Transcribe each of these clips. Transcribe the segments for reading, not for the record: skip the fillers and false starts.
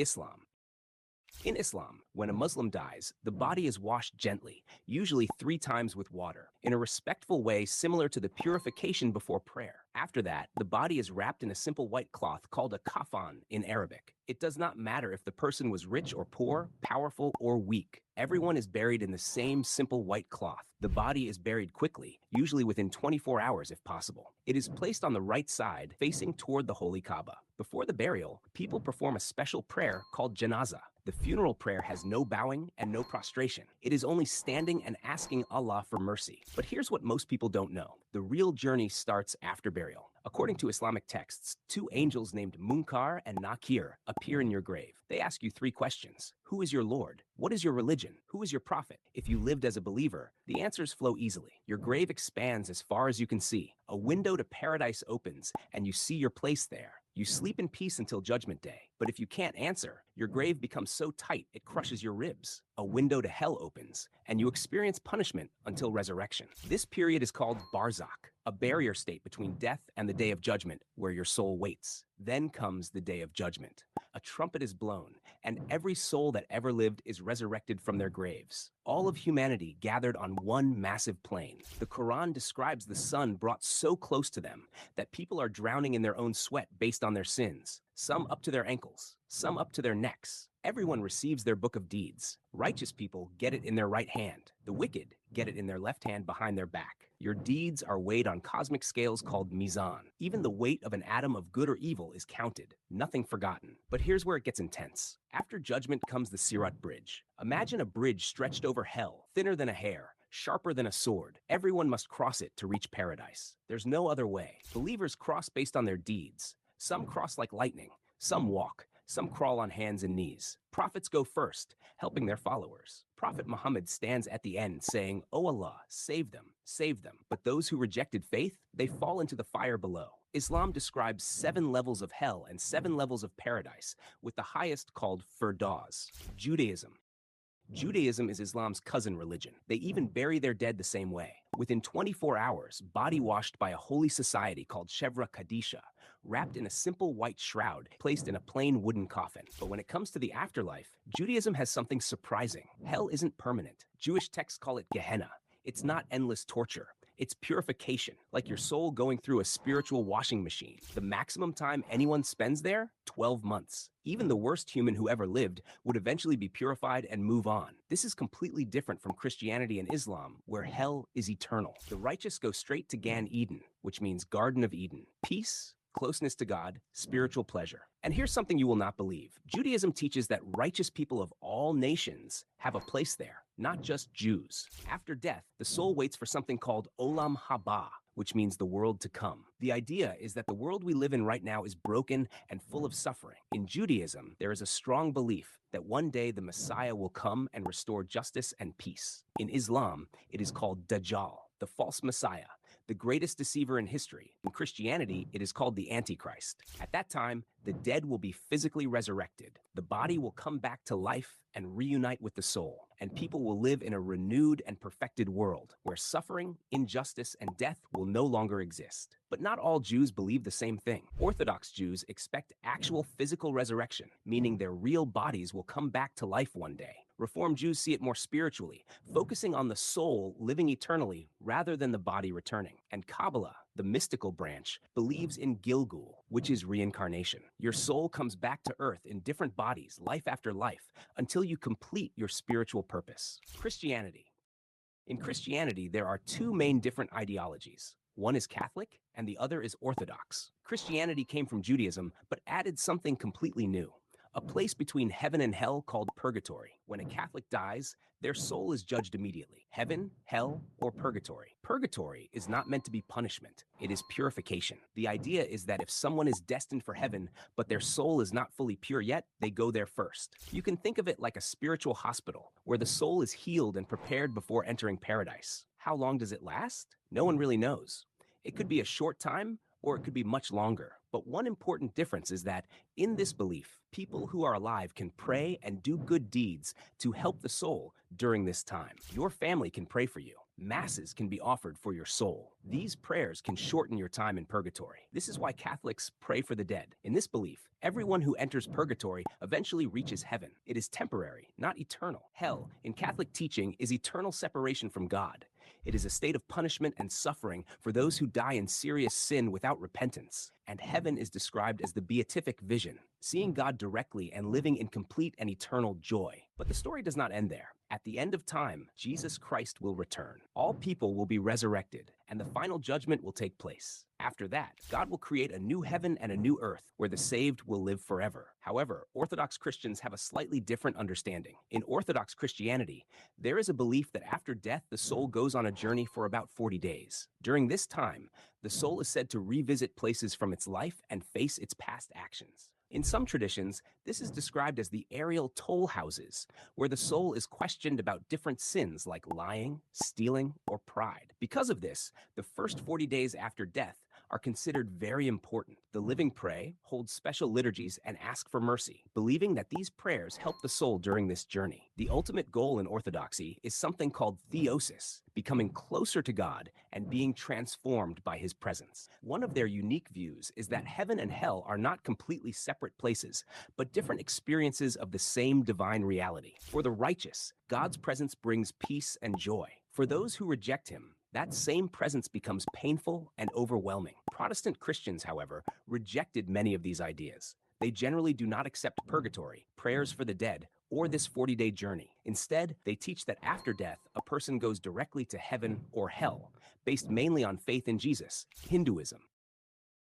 Islam. In Islam, when a Muslim dies, the body is washed gently, usually 3 times with water, in a respectful way similar to the purification before prayer. After that, the body is wrapped in a simple white cloth called a kafan in Arabic. It does not matter if the person was rich or poor, powerful or weak. Everyone is buried in the same simple white cloth. The body is buried quickly, usually within 24 hours if possible. It is placed on the right side, facing toward the Holy Kaaba. Before the burial, people perform a special prayer called janazah. The funeral prayer has no bowing and no prostration. It is only standing and asking Allah for mercy. But here's what most people don't know. The real journey starts after burial. According to Islamic texts, 2 angels named Munkar and Nakir appear in your grave. They ask you 3 questions. Who is your Lord? What is your religion? Who is your prophet? If you lived as a believer, the answers flow easily. Your grave expands as far as you can see. A window to paradise opens, and you see your place there. You sleep in peace until Judgment Day. But if you can't answer, your grave becomes so tight it crushes your ribs. A window to hell opens, and you experience punishment until resurrection. This period is called Barzakh, a barrier state between death and the day of judgment, where your soul waits. Then comes the day of judgment. A trumpet is blown, and every soul that ever lived is resurrected from their graves. All of humanity gathered on one massive plain. The Quran describes the sun brought so close to them that people are drowning in their own sweat based on their sins, some up to their ankles, some up to their necks. Everyone receives their book of deeds. Righteous people get it in their right hand. The wicked get it in their left hand behind their back. Your deeds are weighed on cosmic scales called mizan. Even the weight of an atom of good or evil is counted, nothing forgotten. But here's where it gets intense. After judgment comes the Sirat Bridge. Imagine a bridge stretched over hell, thinner than a hair, sharper than a sword. Everyone must cross it to reach paradise. There's no other way. Believers cross based on their deeds. Some cross like lightning, some walk, some crawl on hands and knees. Prophets go first, helping their followers. Prophet Muhammad stands at the end saying, "O Allah, save them, save them." But those who rejected faith, they fall into the fire below. Islam describes 7 levels of hell and 7 levels of paradise, with the highest called Firdaus. Judaism is Islam's cousin religion. They even bury their dead the same way. Within 24 hours, body washed by a holy society called Shevra Kadisha, wrapped in a simple white shroud, placed in a plain wooden coffin. But when it comes to the afterlife, Judaism has something surprising. Hell isn't permanent. Jewish texts call it Gehenna. It's not endless torture. It's purification, like your soul going through a spiritual washing machine. The maximum time anyone spends there? 12 months. Even the worst human who ever lived would eventually be purified and move on. This is completely different from Christianity and Islam, where hell is eternal. The righteous go straight to Gan Eden, which means Garden of Eden. Peace, closeness to God, spiritual pleasure. And here's something you will not believe. Judaism teaches that righteous people of all nations have a place there, not just Jews. After death, the soul waits for something called Olam Haba, which means the world to come. The idea is that the world we live in right now is broken and full of suffering. In Judaism, there is a strong belief that one day the Messiah will come and restore justice and peace. In Islam, it is called Dajjal, the false Messiah, the greatest deceiver in history. In Christianity, it is called the Antichrist. At that time, the dead will be physically resurrected. The body will come back to life and reunite with the soul, and people will live in a renewed and perfected world where suffering, injustice, and death will no longer exist. But not all Jews believe the same thing. Orthodox Jews expect actual physical resurrection, meaning their real bodies will come back to life one day. Reform Jews see it more spiritually, focusing on the soul living eternally rather than the body returning. And Kabbalah, the mystical branch, believes in Gilgul, which is reincarnation. Your soul comes back to earth in different bodies, life after life, until you complete your spiritual purpose. Christianity. In Christianity, there are 2 main different ideologies. One is Catholic, and the other is Orthodox. Christianity came from Judaism, but added something completely new. A place between heaven and hell called purgatory. When a Catholic dies, their soul is judged immediately. Heaven, hell, or purgatory. Purgatory is not meant to be punishment. It is purification. The idea is that if someone is destined for heaven, but their soul is not fully pure yet, they go there first. You can think of it like a spiritual hospital, where the soul is healed and prepared before entering paradise. How long does it last? No one really knows. It could be a short time, or it could be much longer. But one important difference is that, in this belief, people who are alive can pray and do good deeds to help the soul during this time. Your family can pray for you. Masses can be offered for your soul. These prayers can shorten your time in purgatory. This is why Catholics pray for the dead. In this belief, everyone who enters purgatory eventually reaches heaven. It is temporary, not eternal. Hell, in Catholic teaching, is eternal separation from God. It is a state of punishment and suffering for those who die in serious sin without repentance. And heaven is described as the beatific vision, seeing God directly and living in complete and eternal joy. But the story does not end there. At the end of time, Jesus Christ will return. All people will be resurrected, and the final judgment will take place. After that, God will create a new heaven and a new earth where the saved will live forever. However, Orthodox Christians have a slightly different understanding. In Orthodox Christianity, there is a belief that after death, the soul goes on a journey for about 40 days. During this time, the soul is said to revisit places from its life and face its past actions. In some traditions, this is described as the aerial toll houses, where the soul is questioned about different sins like lying, stealing, or pride. Because of this, the first 40 days after death are considered very important. The living pray, hold special liturgies, and ask for mercy, believing that these prayers help the soul during this journey. The ultimate goal in Orthodoxy is something called theosis, becoming closer to God and being transformed by his presence. One of their unique views is that heaven and hell are not completely separate places, but different experiences of the same divine reality. For the righteous, God's presence brings peace and joy. For those who reject him, that same presence becomes painful and overwhelming. Protestant Christians, however, rejected many of these ideas. They generally do not accept purgatory, prayers for the dead, or this 40-day journey. Instead, they teach that after death, a person goes directly to heaven or hell, based mainly on faith in Jesus. Hinduism.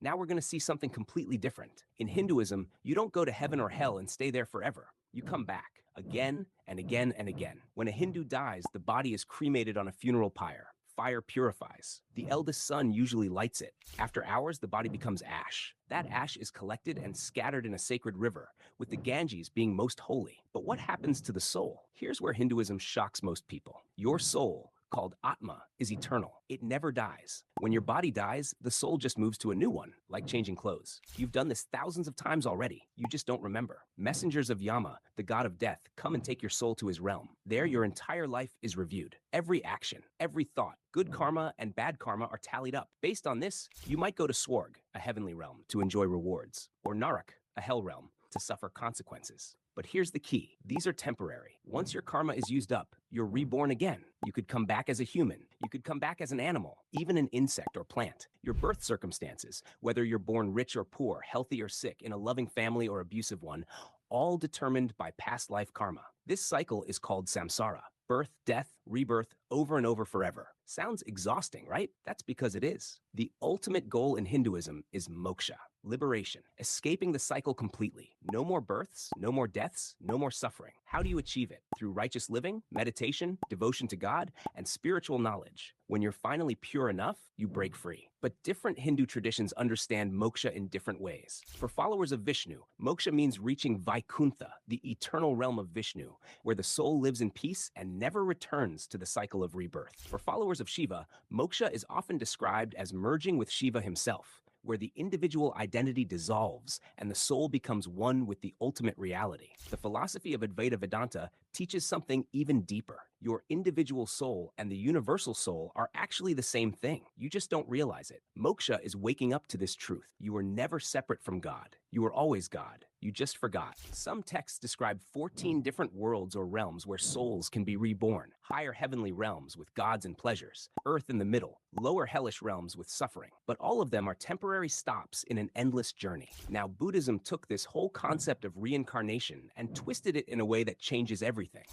Now we're going to see something completely different. In Hinduism, you don't go to heaven or hell and stay there forever. You come back, again and again and again. When a Hindu dies, the body is cremated on a funeral pyre. Fire purifies. The eldest son usually lights it. After hours, the body becomes ash. That ash is collected and scattered in a sacred river, with the Ganges being most holy. But what happens to the soul? Here's where Hinduism shocks most people. Your soul, called Atma, is eternal. It never dies. When your body dies, the soul just moves to a new one, like changing clothes. You've done this thousands of times already. You just don't remember. Messengers of Yama, the god of death, come and take your soul to his realm. There, your entire life is reviewed. Every action, every thought, good karma and bad karma are tallied up. Based on this, you might go to Swarg, a heavenly realm, to enjoy rewards, or Narak, a hell realm, to suffer consequences. But here's the key. These are temporary. Once your karma is used up, you're reborn again. You could come back as a human. You could come back as an animal, even an insect or plant. Your birth circumstances, whether you're born rich or poor, healthy or sick, in a loving family or abusive one, all determined by past life karma. This cycle is called samsara. Birth, death, rebirth, over and over forever. Sounds exhausting, right? That's because it is. The ultimate goal in Hinduism is moksha, liberation, escaping the cycle completely. No more births, no more deaths, no more suffering. How do you achieve it? Through righteous living, meditation, devotion to God, and spiritual knowledge. When you're finally pure enough, you break free. But different Hindu traditions understand moksha in different ways. For followers of Vishnu, moksha means reaching Vaikuntha, the eternal realm of Vishnu, where the soul lives in peace and never returns to the cycle of rebirth. For followers of Shiva, moksha is often described as merging with Shiva himself, where the individual identity dissolves and the soul becomes one with the ultimate reality. The philosophy of Advaita Vedanta teaches something even deeper. Your individual soul and the universal soul are actually the same thing. You just don't realize it. Moksha is waking up to this truth. You were never separate from God. You were always God. You just forgot. Some texts describe 14 different worlds or realms where souls can be reborn. Higher heavenly realms with gods and pleasures. Earth in the middle. Lower hellish realms with suffering. But all of them are temporary stops in an endless journey. Now, Buddhism took this whole concept of reincarnation and twisted it in a way that changes everything.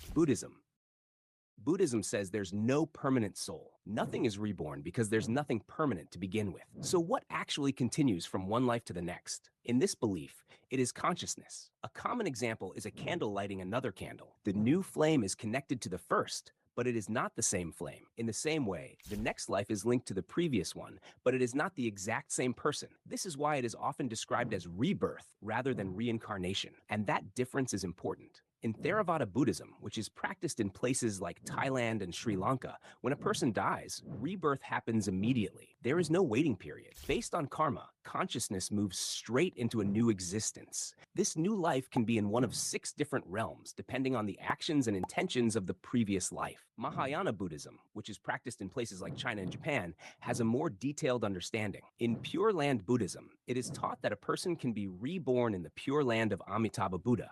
Buddhism says there's no permanent soul. Nothing is reborn because there's nothing permanent to begin with. So what actually continues from one life to the next? In this belief, it is consciousness. A common example is a candle lighting another candle. The new flame is connected to the first, but it is not the same flame. In the same way, the next life is linked to the previous one, but it is not the exact same person. This is why it is often described as rebirth rather than reincarnation. And that difference is important. In Theravada Buddhism, which is practiced in places like Thailand and Sri Lanka, when a person dies, rebirth happens immediately. There is no waiting period. Based on karma, consciousness moves straight into a new existence. This new life can be in one of 6 different realms, depending on the actions and intentions of the previous life. Mahayana Buddhism, which is practiced in places like China and Japan, has a more detailed understanding. In Pure Land Buddhism, it is taught that a person can be reborn in the Pure Land of Amitabha Buddha.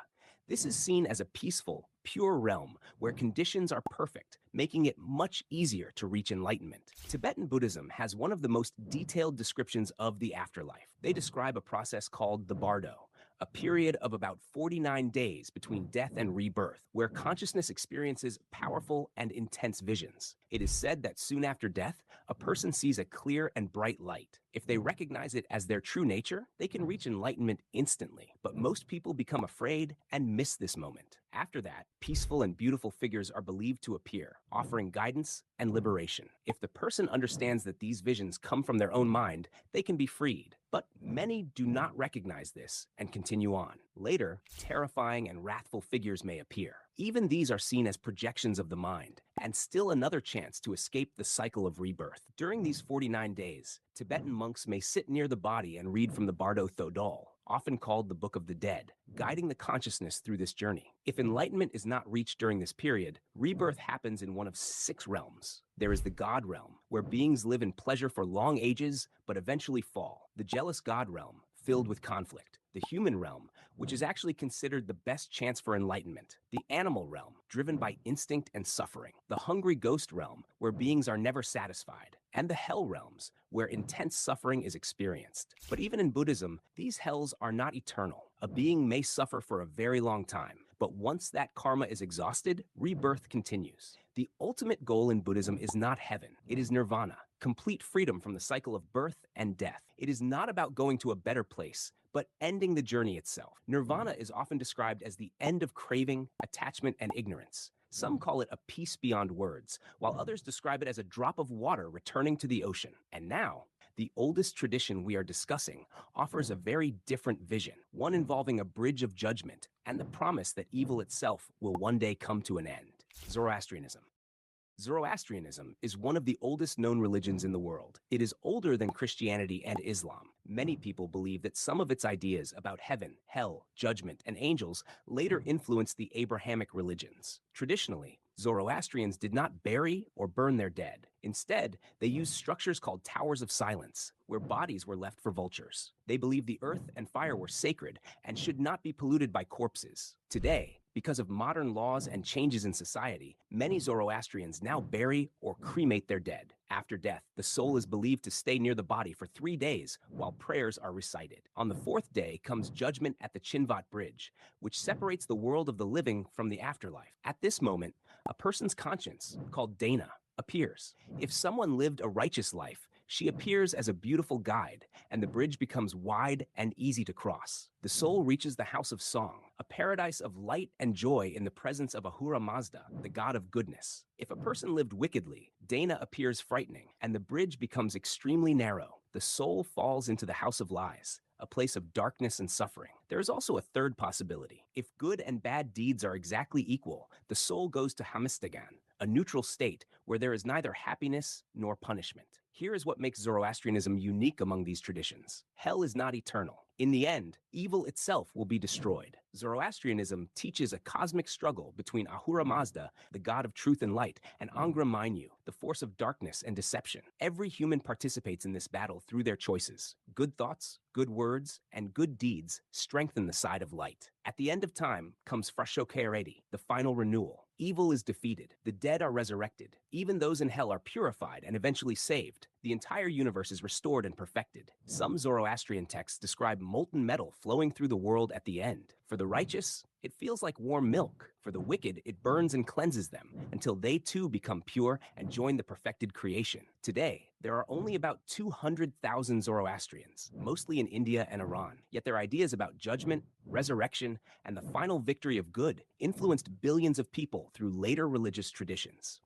This is seen as a peaceful, pure realm where conditions are perfect, making it much easier to reach enlightenment. Tibetan Buddhism has one of the most detailed descriptions of the afterlife. They describe a process called the bardo, a period of about 49 days between death and rebirth, where consciousness experiences powerful and intense visions. It is said that soon after death, a person sees a clear and bright light. If they recognize it as their true nature, they can reach enlightenment instantly. But most people become afraid and miss this moment. After that, peaceful and beautiful figures are believed to appear, offering guidance and liberation. If the person understands that these visions come from their own mind, they can be freed. But many do not recognize this and continue on. Later, terrifying and wrathful figures may appear. Even these are seen as projections of the mind, and still another chance to escape the cycle of rebirth. During these 49 days, Tibetan monks may sit near the body and read from the Bardo Thodol, often called the Book of the Dead, guiding the consciousness through this journey. If enlightenment is not reached during this period, rebirth happens in one of 6 realms. There is the God realm, where beings live in pleasure for long ages, but eventually fall. The jealous God realm, filled with conflict. The human realm, which is actually considered the best chance for enlightenment. The animal realm, driven by instinct and suffering. The hungry ghost realm, where beings are never satisfied. And the hell realms, where intense suffering is experienced. But even in Buddhism, these hells are not eternal. A being may suffer for a very long time, but once that karma is exhausted, rebirth continues. The ultimate goal in Buddhism is not heaven, it is nirvana, complete freedom from the cycle of birth and death. It is not about going to a better place, but ending the journey itself. Nirvana is often described as the end of craving, attachment, and ignorance. Some call it a peace beyond words, while others describe it as a drop of water returning to the ocean. And now, the oldest tradition we are discussing offers a very different vision, one involving a bridge of judgment and the promise that evil itself will one day come to an end. Zoroastrianism. Zoroastrianism is one of the oldest known religions in the world. It is older than Christianity and Islam. Many people believe that some of its ideas about heaven, hell, judgment, and angels later influenced the Abrahamic religions. Traditionally, Zoroastrians did not bury or burn their dead. Instead, they used structures called towers of silence, where bodies were left for vultures. They believed the earth and fire were sacred and should not be polluted by corpses. Today, because of modern laws and changes in society, many Zoroastrians now bury or cremate their dead. After death, the soul is believed to stay near the body for 3 days while prayers are recited. On the 4th day comes judgment at the Chinvat Bridge, which separates the world of the living from the afterlife. At this moment, a person's conscience, called Dana, appears. If someone lived a righteous life, she appears as a beautiful guide, and the bridge becomes wide and easy to cross. The soul reaches the House of Song, a paradise of light and joy in the presence of Ahura Mazda, the god of goodness. If a person lived wickedly, Dana appears frightening, and the bridge becomes extremely narrow. The soul falls into the House of Lies, a place of darkness and suffering. There is also a third possibility. If good and bad deeds are exactly equal, the soul goes to Hamistagan, a neutral state where there is neither happiness nor punishment. Here is what makes Zoroastrianism unique among these traditions. Hell is not eternal. In the end, evil itself will be destroyed. Zoroastrianism teaches a cosmic struggle between Ahura Mazda, the god of truth and light, and Angra Mainyu, the force of darkness and deception. Every human participates in this battle through their choices. Good thoughts, good words, and good deeds strengthen the side of light. At the end of time comes Frashokeredi, the final renewal. Evil is defeated. The dead are resurrected. Even those in hell are purified and eventually saved. The entire universe is restored and perfected. Some Zoroastrian texts describe molten metal flowing through the world at the end. For the righteous, it feels like warm milk. For the wicked, it burns and cleanses them until they too become pure and join the perfected creation. Today, there are only about 200,000 Zoroastrians, mostly in India and Iran. Yet their ideas about judgment, resurrection, and the final victory of good influenced billions of people through later religious traditions.